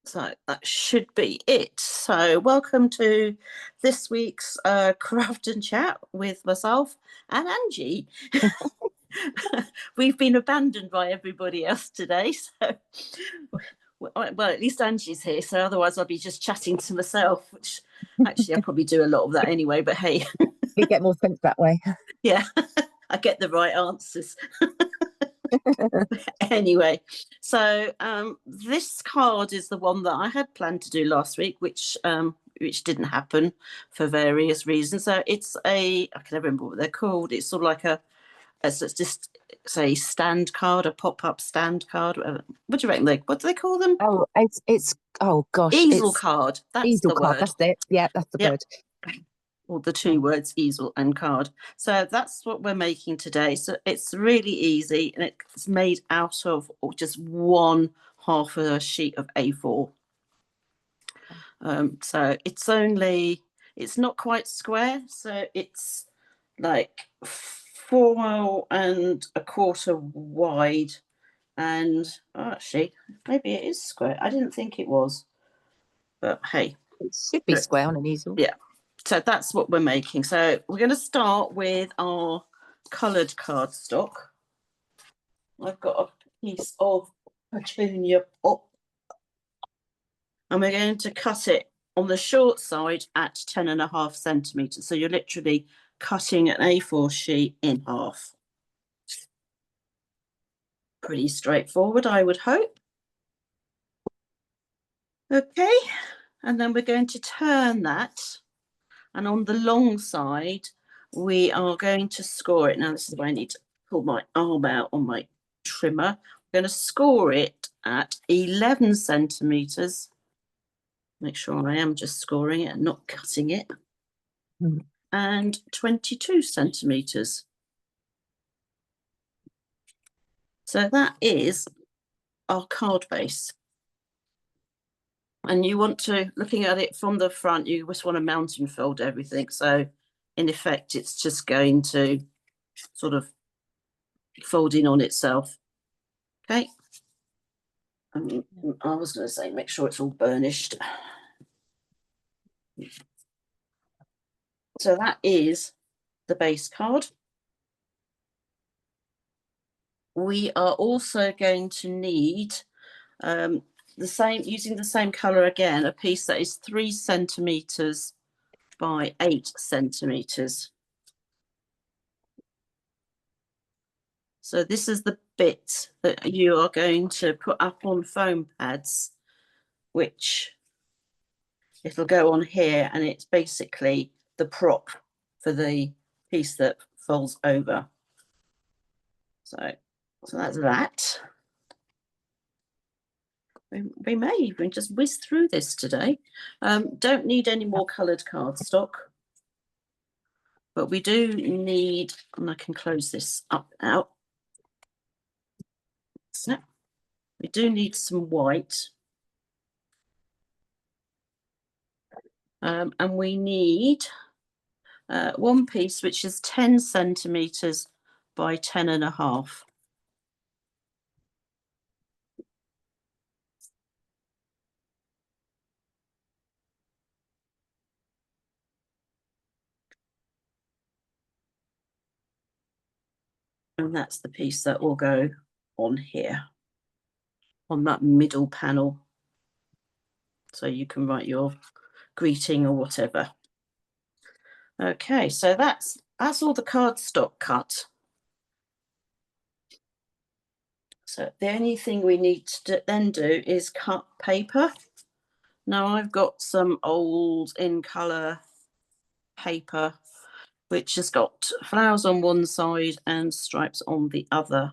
So that should be it. So welcome to this week's craft and chat with myself and Angie. We've been abandoned by everybody else today. So, well, at least Angie's here. So otherwise I'll be just chatting to myself, which actually I probably do a lot of that anyway. But hey, you get more sense that way. Yeah, I get the right answers. Anyway, so this card is the one that I had planned to do last week, which didn't happen for various reasons. So it's I can never remember what they're called. It's sort of like it's just say stand card, a pop-up stand card. What do you reckon? What do they call them? Oh, it's oh gosh, Easel it's card. That's easel the card. word. That's it. Yeah, that's the word. Or the two words easel and card. So that's what we're making today. So it's really easy, and it's made out of just one half a sheet of A4. So it's not quite square, so it's like 4.25 wide, and actually maybe it is square. I didn't think it was, but hey, it should be square on an easel. Yeah. So that's what we're making. So we're going to start with our coloured cardstock. I've got a piece of petunia pop, and we're going to cut it on the short side at 10.5 centimetres. So you're literally cutting an A4 sheet in half. Pretty straightforward, I would hope. Okay, and then we're going to turn that, and on the long side we are going to score it. Now this is where I need to pull my arm out on my trimmer. I'm going to score it at 11 centimetres. Make sure I am just scoring it and not cutting it. And 22 centimetres. So that is our card base. And you want to, looking at it from the front, you just want to mountain fold everything. So in effect, it's just going to sort of fold in on itself. Okay. I was going to say, make sure it's all burnished. So that is the base card. We are also going to need using the same colour again, a piece that is 3 centimetres by 8 centimetres. So this is the bit that you are going to put up on foam pads, which it'll go on here, and it's basically the prop for the piece that folds over. So that's that. We may even just whiz through this today. Don't need any more coloured cardstock, but we do need, and I can close this up now. So we do need some white. And we need one piece which is 10 centimetres by 10.5. And that's the piece that will go on here, on that middle panel. So you can write your greeting or whatever. Okay, so that's all the cardstock cut. So the only thing we need to then do is cut paper. Now I've got some old in colour paper, which has got flowers on one side and stripes on the other.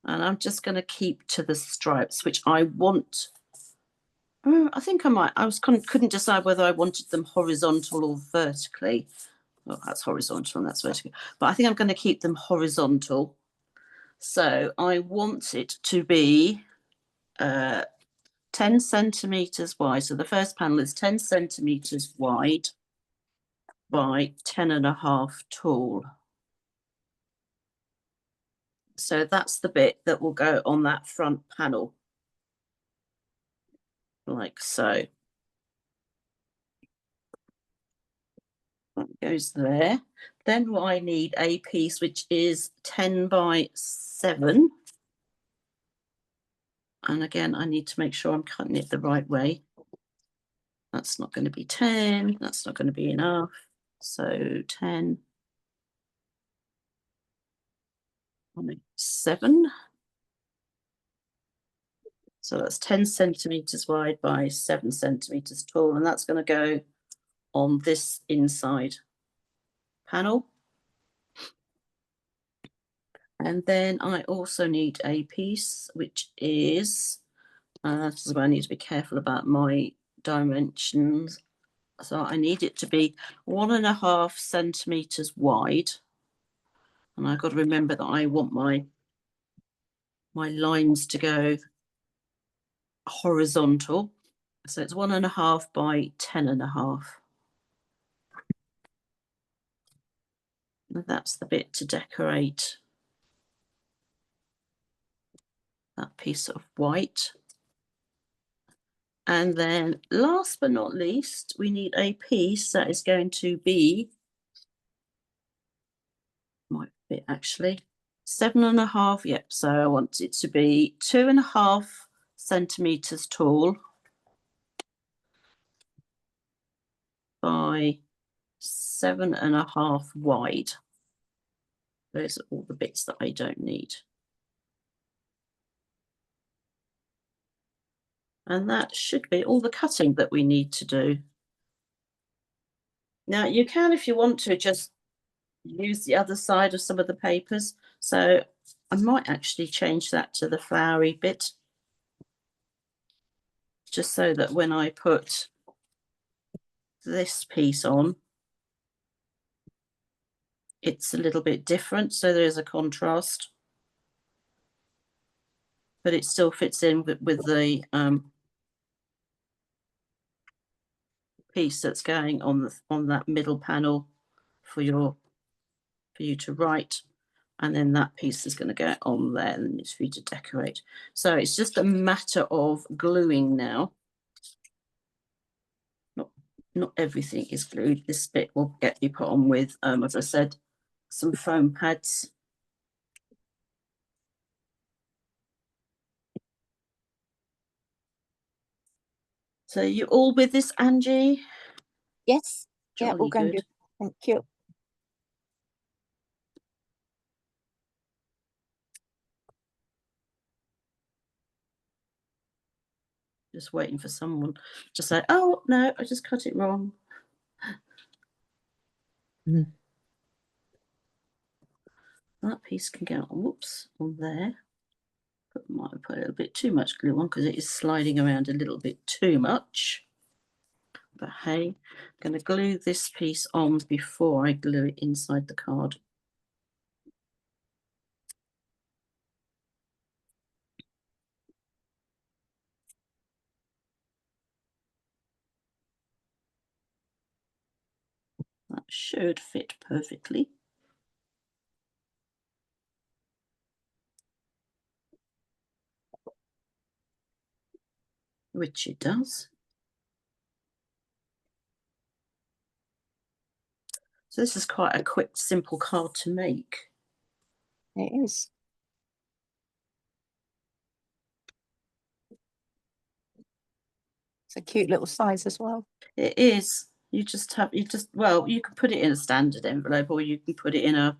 And I'm just going to keep to the stripes, which I want. I think I might. Couldn't decide whether I wanted them horizontal or vertically. Well, that's horizontal and that's vertical. But I think I'm going to keep them horizontal. So I want it to be 10 centimetres wide. So the first panel is 10 centimetres wide by 10.5 tall. So that's the bit that will go on that front panel. like so. That goes there. Then I need a piece which is 10 by 7. And again, I need to make sure I'm cutting it the right way. That's not going to be 10. That's not going to be enough. So 10. 7. So that's 10 centimeters wide by 7 centimeters tall, and that's going to go on this inside panel. And then I also need a piece which is, this is where I need to be careful about my dimensions. So I need it to be 1.5 centimeters wide, and I've got to remember that I want my lines to go horizontal. So it's 1.5 by 10.5. And that's the bit to decorate that piece of white. And then last but not least, we need a piece that is going to be, might fit actually, 7.5. Yep. So I want it to be 2.5 centimeters tall by 7.5 wide. Those are all the bits that I don't need. And that should be all the cutting that we need to do. Now you can, if you want to, just use the other side of some of the papers. So I might actually change that to the flowery bit, just so that when I put this piece on, it's a little bit different. So there's a contrast, but it still fits in with the piece that's going on that middle panel for you to write, and then that piece is going to go on there and it's for you to decorate. So it's just a matter of gluing now. Not everything is glued. This bit will get you put on with, as I said, some foam pads. So you all with this, Angie? Yes. Jolly yeah, all going good. Thank you. Just waiting for someone to say, oh, no, I just cut it wrong. Mm. That piece can go, whoops, on there. Might have put a little bit too much glue on because it is sliding around a little bit too much. But hey, I'm going to glue this piece on before I glue it inside the card. That should fit perfectly. Which it does. So this is quite a quick, simple card to make. It is. It's a cute little size as well. It is. You can put it in a standard envelope, or you can put it in a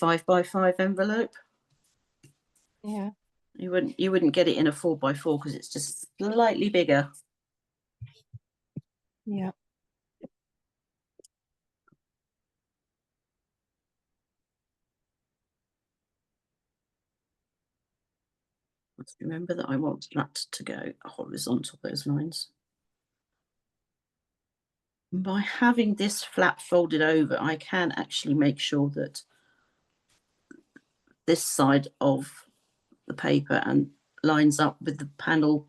5x5 envelope. Yeah. You wouldn't get it in a 4x4 because it's just slightly bigger. Yeah. Let's remember that I want that to go horizontal, those lines. By having this flap folded over, I can actually make sure that this side of the paper and lines up with the panel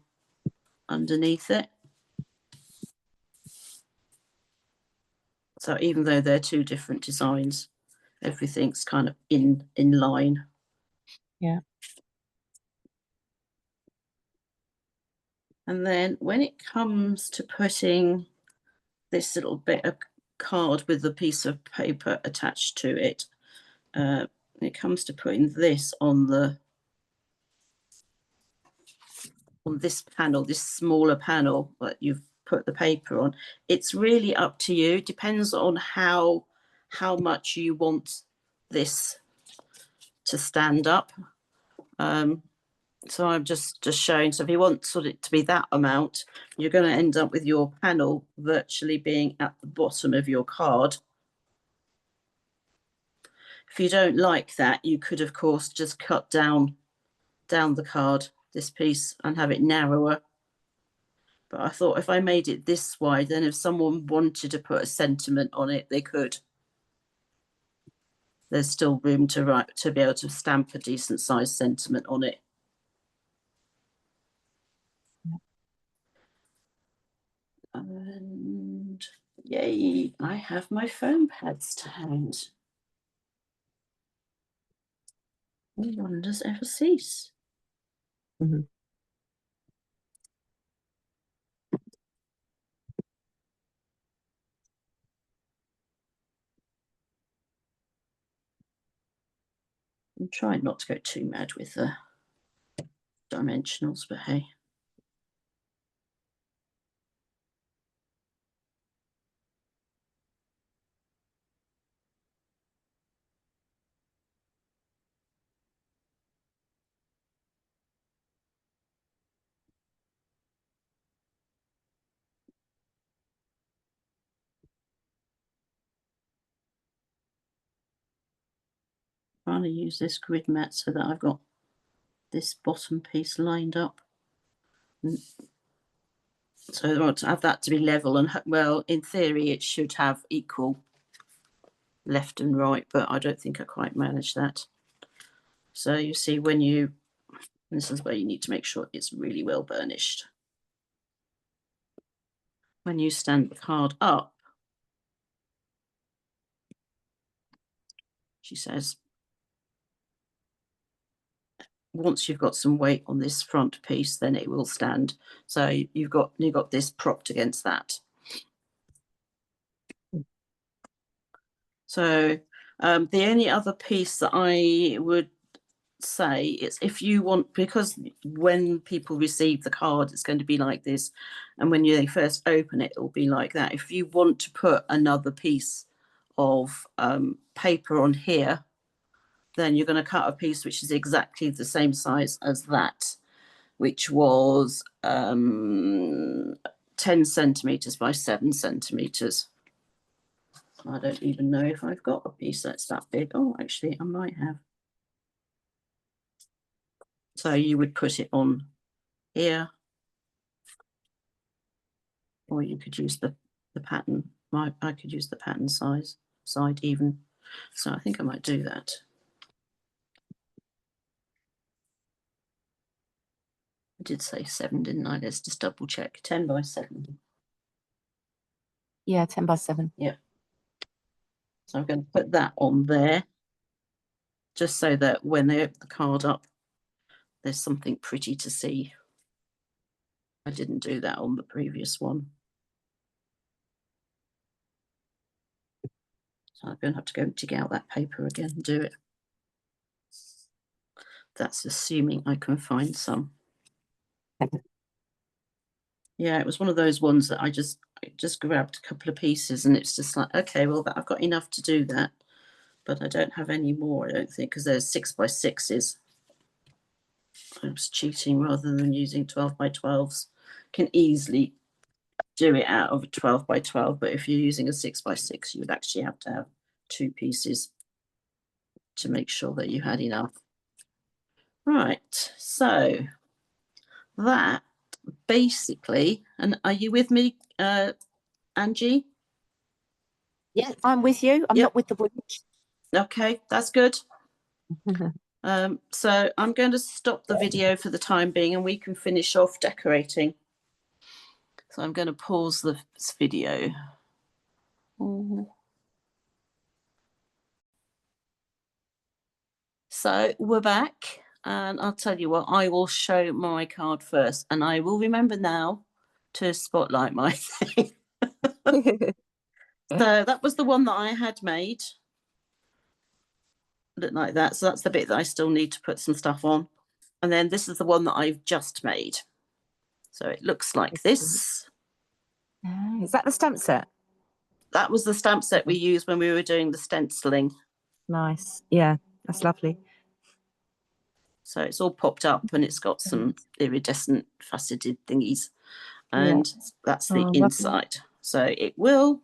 underneath it. So even though they're two different designs, everything's kind of in line. Yeah. And then when it comes to putting this little bit of card with a piece of paper attached to it, it comes to putting this on this panel, this smaller panel that you've put the paper on. It's really up to you. Depends on how much you want this to stand up. So I'm just showing. So if you want sort of it to be that amount, you're going to end up with your panel virtually being at the bottom of your card. If you don't like that, you could of course just cut down the card, this piece, and have it narrower. But I thought if I made it this wide, then if someone wanted to put a sentiment on it, they could. There's still room to be able to stamp a decent sized sentiment on it. And yay, I have my foam pads to hand. Wonders ever cease. Mm-hmm. I'm trying not to go too mad with the dimensionals, but hey. Trying to use this grid mat so that I've got this bottom piece lined up. So I want to have that to be level, and well, in theory it should have equal left and right, but I don't think I quite managed that. So you see, when you, this is where you need to make sure it's really well burnished. When you stand the card up, she says, once you've got some weight on this front piece, then it will stand. So you've got this propped against that. So the only other piece that I would say is, if you want, because when people receive the card, it's going to be like this, and when they first open it, it will be like that. If you want to put another piece of paper on here, then you're going to cut a piece which is exactly the same size as that, which was 10 centimeters by 7 centimeters. I don't even know if I've got a piece that's that big. Oh, actually, I might have. So you would put it on here, or you could use the pattern. I could use the pattern side even. So I think I might do that. I did say 7, didn't I? Let's just double check. 10 by 7. Yeah, 10 by 7. Yeah. So I'm going to put that on there, just so that when they open the card up, there's something pretty to see. I didn't do that on the previous one. So I'm going to have to go dig out that paper again and do it. That's assuming I can find some. Yeah, it was one of those ones that I just grabbed a couple of pieces, and it's just like, okay, well, I've got enough to do that, but I don't have any more, I don't think, because there's 6 by 6s. I was cheating rather than using 12 by 12s. Can easily do it out of a 12 by 12, but if you're using a 6 by 6, you would actually have to have 2 pieces to make sure that you had enough. Right, so that basically, and are you with me, Angie? Yeah, I'm with you. I'm not with the witch. Okay, that's good. So I'm going to stop the video for the time being, and we can finish off decorating. So I'm going to pause this video. So we're back. And I'll tell you what, I will show my card first, and I will remember now to spotlight my thing. So that was the one that I had made. Look like that. So that's the bit that I still need to put some stuff on. And then this is the one that I've just made. So it looks like this. Is that the stamp set? That was the stamp set we used when we were doing the stenciling. Nice. Yeah, that's lovely. So it's all popped up and it's got some iridescent faceted thingies. And that's the inside. Lovely. So it will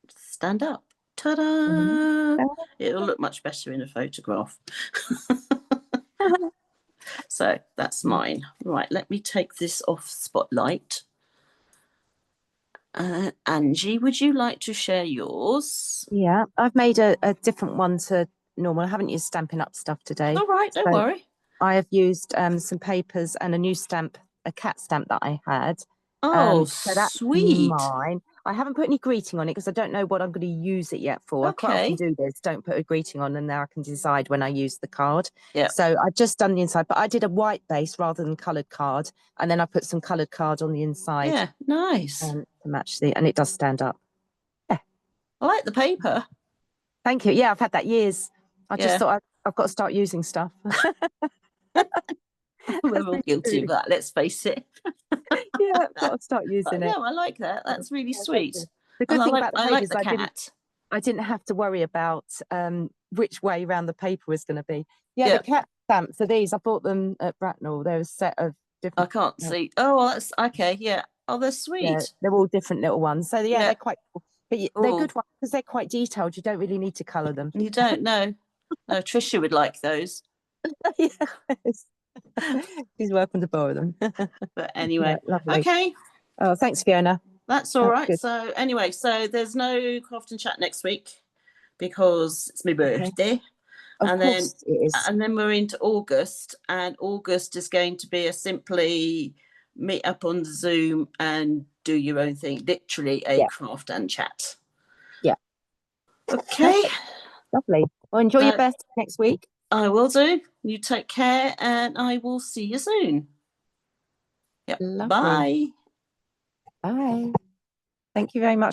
stand up. Ta-da! It'll look much better in a photograph. So that's mine. Right, let me take this off spotlight. Angie, would you like to share yours? Yeah, I've made a different one to normal. I haven't used Stampin' Up stuff today. All right, don't worry. I have used some papers and a new stamp, a cat stamp that I had. Oh, so that's sweet. mine. I haven't put any greeting on it because I don't know what I'm going to use it yet for. Okay. I quite often do this, don't put a greeting on, and now I can decide when I use the card. Yeah. So I've just done the inside, but I did a white base rather than coloured card, and then I put some coloured card on the inside. Yeah, nice. To match and it does stand up. Yeah. I like the paper. Thank you. Yeah, I've had that years. I just thought I've got to start using stuff. We're all guilty of that, let's face it. Yeah, I've got to start using it. No, I like that. That's really sweet. The good thing about the paper is the cat. I didn't have to worry about which way around the paper was going to be. Yeah, the cat stamps are these. I bought them at Bracknell. They're a set of different. I can't see. Oh, well, that's okay. Yeah. Oh, they're sweet. Yeah, they're all different little ones. So they're quite cool. But they're good ones because they're quite detailed. You don't really need to colour them. You don't know. No, Tricia would like those. Yes. She's welcome to borrow them. But anyway, lovely. Okay. Oh, thanks, Fiona. That's all right. Good. So anyway, so there's no craft and chat next week because it's my birthday. Of course it is. And then we're into August, and August is going to be a simply meet up on Zoom and do your own thing, literally a craft and chat. Yeah. Okay. Lovely. Well, enjoy your birthday next week. I will do. You take care, and I will see you soon. Yep. Bye. Bye. Thank you very much.